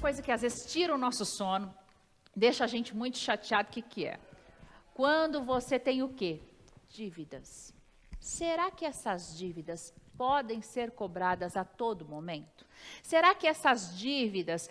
coisa que às vezes tira o nosso sono, deixa a gente muito chateado, o que que é? Quando você tem o quê? Dívidas. Será que essas dívidas podem ser cobradas a todo momento? Será que essas dívidas,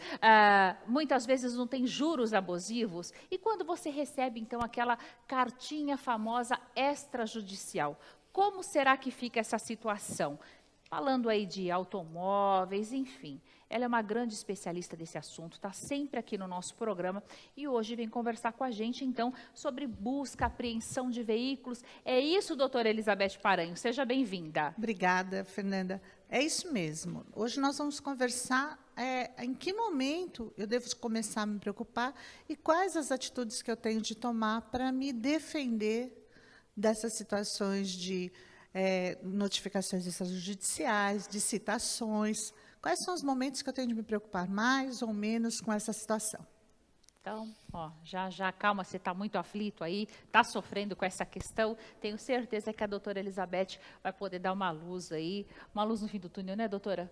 muitas vezes não têm juros abusivos? E quando você recebe, então, aquela cartinha famosa extrajudicial, como será que fica essa situação? Falando aí de automóveis, enfim, ela é uma grande especialista desse assunto, está sempre aqui no nosso programa e hoje vem conversar com a gente, então, sobre busca, apreensão de veículos. É isso, doutora Elizabeth Paranho, seja bem-vinda. Obrigada, Fernanda. É isso mesmo. Hoje nós vamos conversar em que momento eu devo começar a me preocupar e quais as atitudes que eu tenho de tomar para me defender dessas situações de notificações extrajudiciais, de citações. Quais são os momentos que eu tenho de me preocupar mais ou menos com essa situação? Então, ó, já calma, você está muito aflito aí, está sofrendo com essa questão. Tenho certeza que a doutora Elizabeth vai poder dar uma luz aí, uma luz no fim do túnel, né, doutora?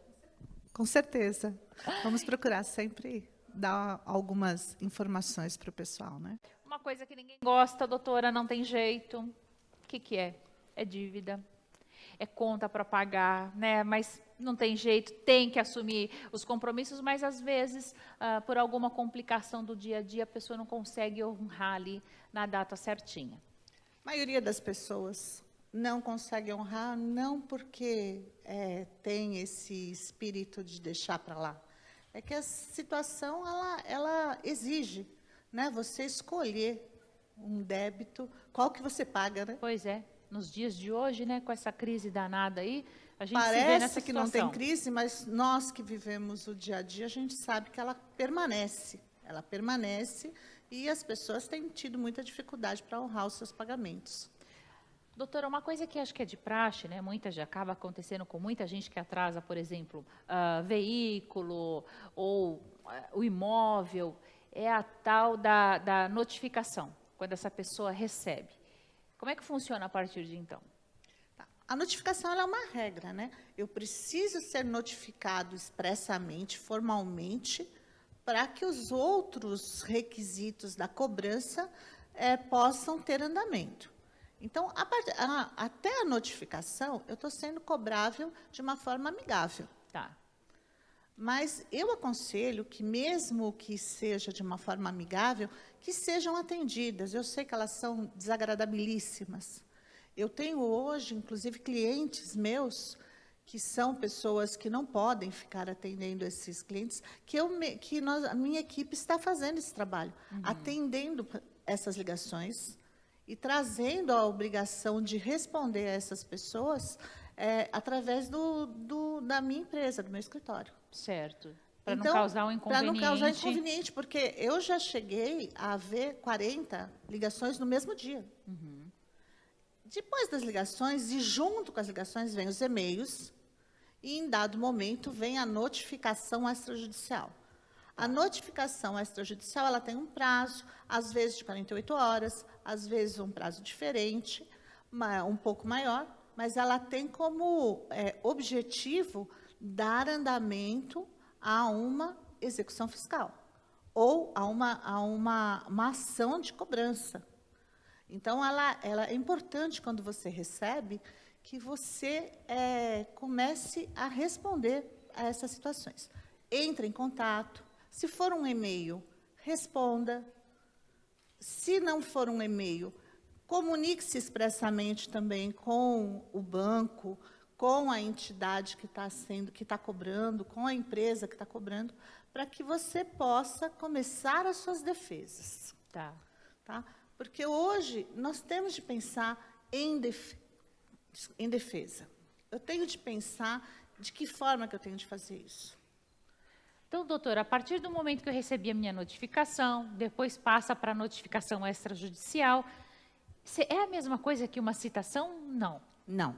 Com certeza. Vamos procurar sempre dar algumas informações para o pessoal, né? Uma coisa que ninguém gosta, doutora, não tem jeito. O que que é? É dívida. É conta para pagar, né? Mas não tem jeito, tem que assumir os compromissos, mas às vezes, por alguma complicação do dia a dia, a pessoa não consegue honrar ali na data certinha. A maioria das pessoas não consegue honrar, não porque tem esse espírito de deixar para lá. É que a situação, ela exige, né? Você escolher um débito, qual que você paga, né? Pois é. Nos dias de hoje, né, com essa crise danada aí, a gente se vê nessa Parece que situação. não tem crise, mas nós que vivemos o dia a dia, a gente sabe que ela permanece. Ela permanece e as pessoas têm tido muita dificuldade para honrar os seus pagamentos. Doutora, uma coisa que acho que é de praxe, né, acaba acontecendo com muita gente que atrasa, por exemplo, veículo ou o imóvel, é a tal da notificação, quando essa pessoa recebe. Como é que funciona a partir de então? A notificação ela é uma regra, né? Eu preciso ser notificado expressamente, formalmente, para que os outros requisitos da cobrança possam ter andamento. Então, até a notificação, eu estou sendo cobrável de uma forma amigável. Tá. Mas eu aconselho que, mesmo que seja de uma forma amigável, que sejam atendidas. Eu sei que elas são desagradabilíssimas. Eu tenho hoje, inclusive, clientes meus, que são pessoas que não podem ficar atendendo esses clientes, a minha equipe está fazendo esse trabalho, atendendo essas ligações e trazendo a obrigação de responder a essas pessoas através da minha empresa, do meu escritório. Certo. Para Então, não causar um inconveniente. Para não causar inconveniente, porque eu já cheguei a ver 40 ligações no mesmo dia. Depois das ligações, e junto com as ligações, vem os e-mails, e em dado momento vem a notificação extrajudicial. A notificação extrajudicial ela tem um prazo, às vezes de 48 horas, às vezes um prazo diferente, um pouco maior, mas ela tem como objetivo dar andamento a uma execução fiscal ou a uma ação de cobrança. Então, ela é importante, quando você recebe, que você comece a responder a essas situações. Entre em contato. Se for um e-mail, responda. Se não for um e-mail, comunique-se expressamente também com o banco, com a entidade que está cobrando, com a empresa que está cobrando, para que você possa começar as suas defesas. Tá. Porque hoje nós temos de pensar em defesa. Eu tenho de pensar de que forma que eu tenho de fazer isso. Então, doutora, a partir do momento que eu recebi a minha notificação, depois passa para a notificação extrajudicial, é a mesma coisa que uma citação? Não. Não.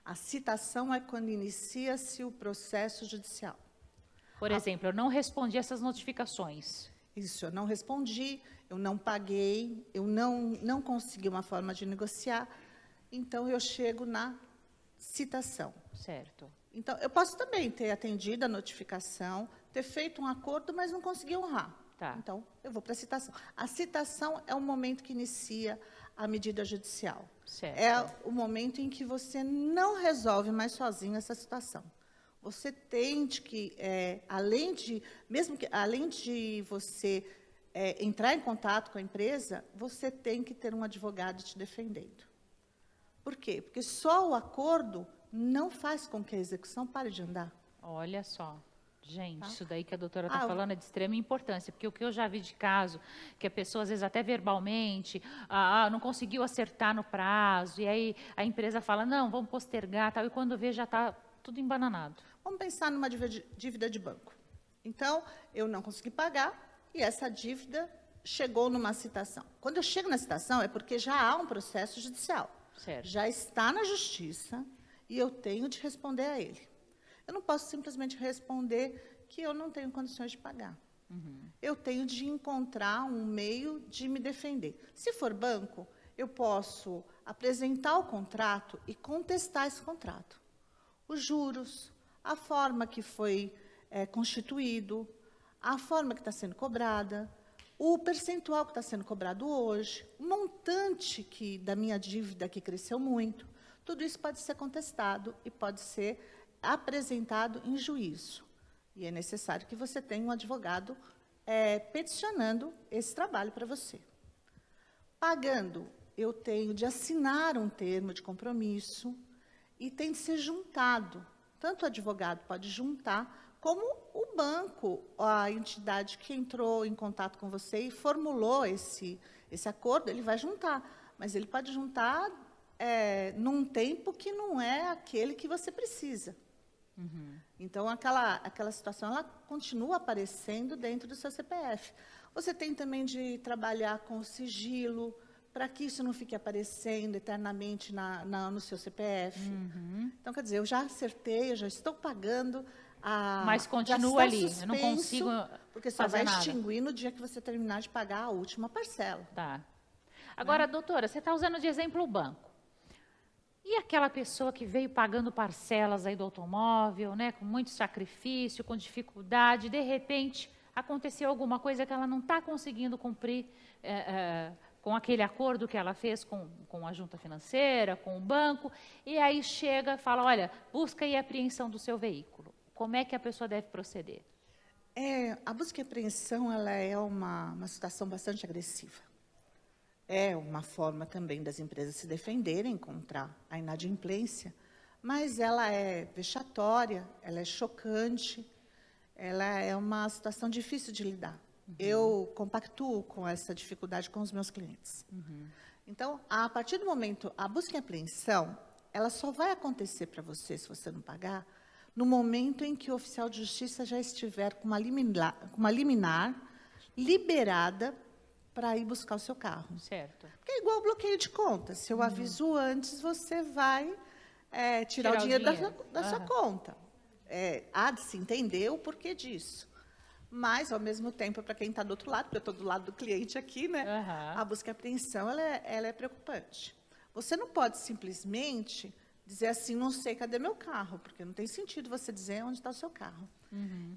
A citação é quando inicia-se o processo judicial. Por exemplo, eu não respondi essas notificações. Isso, eu não respondi, eu não paguei, eu não consegui uma forma de negociar, então eu chego na citação. Certo. Então, eu posso também ter atendido a notificação, ter feito um acordo, mas não consegui honrar. Tá. Então, eu vou para a citação. A citação é o momento que inicia a medida judicial. Certo. É o momento em que você não resolve mais sozinho essa situação. Você tem que, além de você entrar em contato com a empresa, você tem que ter um advogado te defendendo. Por quê? Porque só o acordo não faz com que a execução pare de andar. Olha só. Gente, Tá? isso daí que a doutora está falando é de extrema importância, porque o que eu já vi de caso, que a pessoa, às vezes, até verbalmente, não conseguiu acertar no prazo, e aí a empresa fala, não, vamos postergar, tal, e quando vê, já está tudo embananado. Vamos pensar numa dívida de banco. Então, eu não consegui pagar, e essa dívida chegou numa citação. Quando eu chego na citação, é porque já há um processo judicial. Certo. Já está na justiça, e eu tenho de responder a ele. Eu não posso simplesmente responder que eu não tenho condições de pagar. Eu tenho de encontrar um meio de me defender. Se for banco, eu posso apresentar o contrato e contestar esse contrato. Os juros, a forma que foi constituído, a forma que está sendo cobrada, o percentual que está sendo cobrado hoje, o montante da minha dívida que cresceu muito, tudo isso pode ser contestado e pode ser apresentado em juízo. E é necessário que você tenha um advogado peticionando esse trabalho para você. Pagando, eu tenho de assinar um termo de compromisso e tem de ser juntado. Tanto o advogado pode juntar, como o banco, a entidade que entrou em contato com você e formulou esse acordo, ele vai juntar. Mas ele pode juntar num tempo que não é aquele que você precisa. Então, aquela situação, ela continua aparecendo dentro do seu CPF. Você tem também de trabalhar com o sigilo, para que isso não fique aparecendo eternamente no seu CPF. Então, quer dizer, eu já acertei, eu já estou pagando, mas continua ali, eu não consigo porque só fazer vai nada. extinguir no dia que você terminar de pagar a última parcela. Tá. Agora, doutora, você está usando de exemplo o banco. E aquela pessoa que veio pagando parcelas aí do automóvel, né, com muito sacrifício, com dificuldade, de repente aconteceu alguma coisa que ela não está conseguindo cumprir com aquele acordo que ela fez com a junta financeira, com o banco, e aí chega e fala, olha, busca aí a apreensão do seu veículo. Como é que a pessoa deve proceder? A busca e apreensão, ela é uma situação bastante agressiva. É uma forma também das empresas se defenderem contra a inadimplência, mas ela é vexatória, ela é chocante, ela é uma situação difícil de lidar. Eu compactuo com essa dificuldade com os meus clientes. Então, a partir do momento, a busca e apreensão, ela só vai acontecer para você, se você não pagar, no momento em que o oficial de justiça já estiver com uma liminar liberada para ir buscar o seu carro. Certo. Porque é igual o bloqueio de conta. Se eu aviso antes, você vai tirar o dinheiro da sua conta. Há de se entender o porquê disso. Mas, ao mesmo tempo, para quem está do outro lado, porque eu estou do lado do cliente aqui, né? A busca e apreensão ela é preocupante. Você não pode simplesmente dizer assim, não sei cadê meu carro, porque não tem sentido você dizer onde está o seu carro.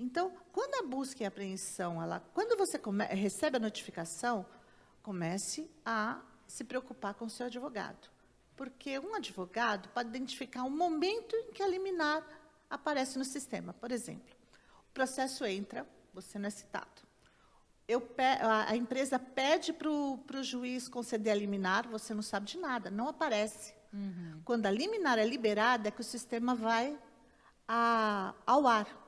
Então, quando a busca e a apreensão, quando você recebe a notificação, comece a se preocupar com o seu advogado. Porque um advogado pode identificar um momento em que a liminar aparece no sistema. Por exemplo, o processo entra, você não é citado. A empresa pede para o juiz conceder a liminar, você não sabe de nada, não aparece. Quando a liminar é liberada, é que o sistema vai ao ar.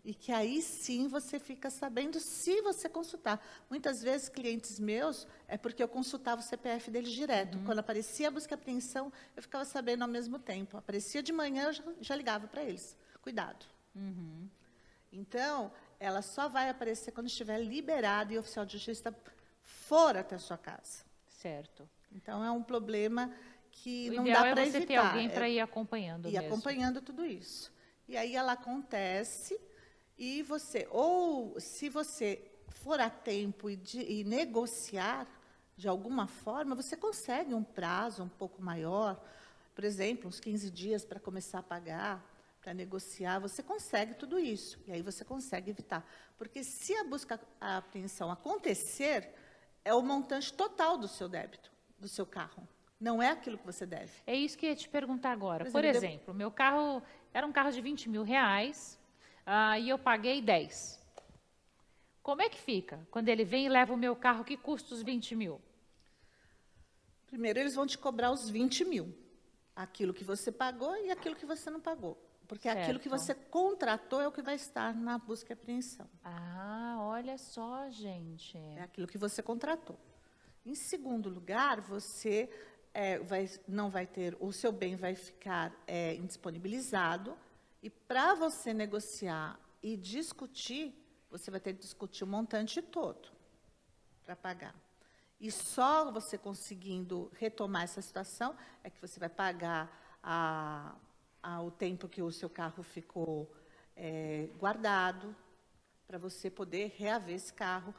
E que aí sim você fica sabendo se você consultar. Muitas vezes, clientes meus, é porque eu consultava o CPF deles direto. Quando aparecia a busca e apreensão, eu ficava sabendo ao mesmo tempo. Aparecia de manhã, eu já ligava para eles. Cuidado. Então, ela só vai aparecer quando estiver liberada e o oficial de justiça for até a sua casa. Certo. Então, é um problema que não ideal dá para evitar. Você ter alguém para ir acompanhando mesmo. Acompanhando tudo isso. E aí ela acontece e ou se você for a tempo e negociar de alguma forma, você consegue um prazo um pouco maior, por exemplo, uns 15 dias para começar a pagar, para negociar, você consegue tudo isso. E aí você consegue evitar. Porque se a apreensão acontecer, é o montante total do seu débito, do seu carro. Não é aquilo que você deve. É isso que eu ia te perguntar agora. Por exemplo, Por exemplo, meu carro era um carro de 20 mil reais e eu paguei 10. Como é que fica quando ele vem e leva o meu carro que custa os 20 mil? Primeiro, eles vão te cobrar os 20 mil. Aquilo que você pagou e aquilo que você não pagou. Porque aquilo que Certo. você contratou é o que vai estar na busca e apreensão. Ah, olha só, gente. É aquilo que você contratou. Em segundo lugar, você não vai ter, o seu bem vai ficar indisponibilizado, e para você negociar e discutir, você vai ter que discutir o montante todo para pagar. E só você conseguindo retomar essa situação é que você vai pagar o tempo que o seu carro ficou guardado, para você poder reaver esse carro,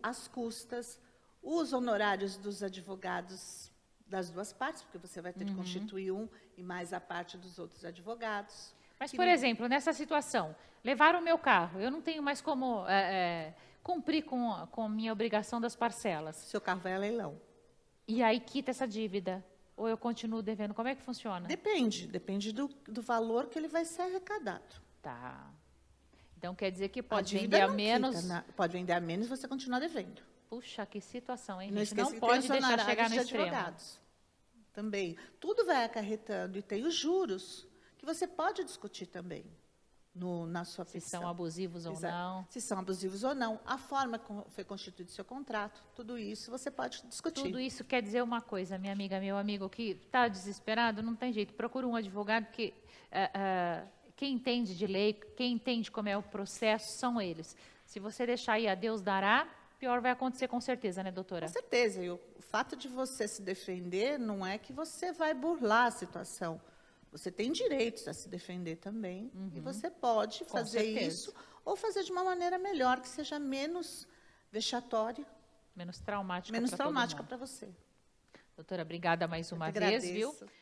as custas, os honorários dos advogados das duas partes, porque você vai ter que constituir um e mais a parte dos outros advogados. Mas, por exemplo, nessa situação, levaram o meu carro, eu não tenho mais como cumprir com a minha obrigação das parcelas. Seu carro vai a leilão. E aí quita essa dívida? Ou eu continuo devendo? Como é que funciona? Depende do valor que ele vai ser arrecadado. Tá. Então quer dizer que A pode dívida vender a não menos. quita, pode vender a menos e você continuar devendo. Puxa, que situação, hein, Não gente? esqueça Não que tem pode os deixar honorários chegar no de extremo. advogados. Também. Tudo vai acarretando e tem os juros que você pode discutir também na sua Se petição. são abusivos ou Exato. não. Se são abusivos ou não, a forma como foi constituído o seu contrato, tudo isso você pode discutir. Tudo isso quer dizer uma coisa, minha amiga, meu amigo, que está desesperado, não tem jeito. Procura um advogado que quem entende de lei, quem entende como é o processo, são eles. Se você deixar aí a Deus dará, pior vai acontecer com certeza, né, doutora? Com certeza. E o fato de você se defender não é que você vai burlar a situação. Você tem direitos a se defender também. E você pode fazer certeza. isso ou fazer de uma maneira melhor, que seja menos vexatória, Menos traumática menos para todo traumática mundo. para você. Doutora, obrigada mais uma Eu que vez, viu? agradeço.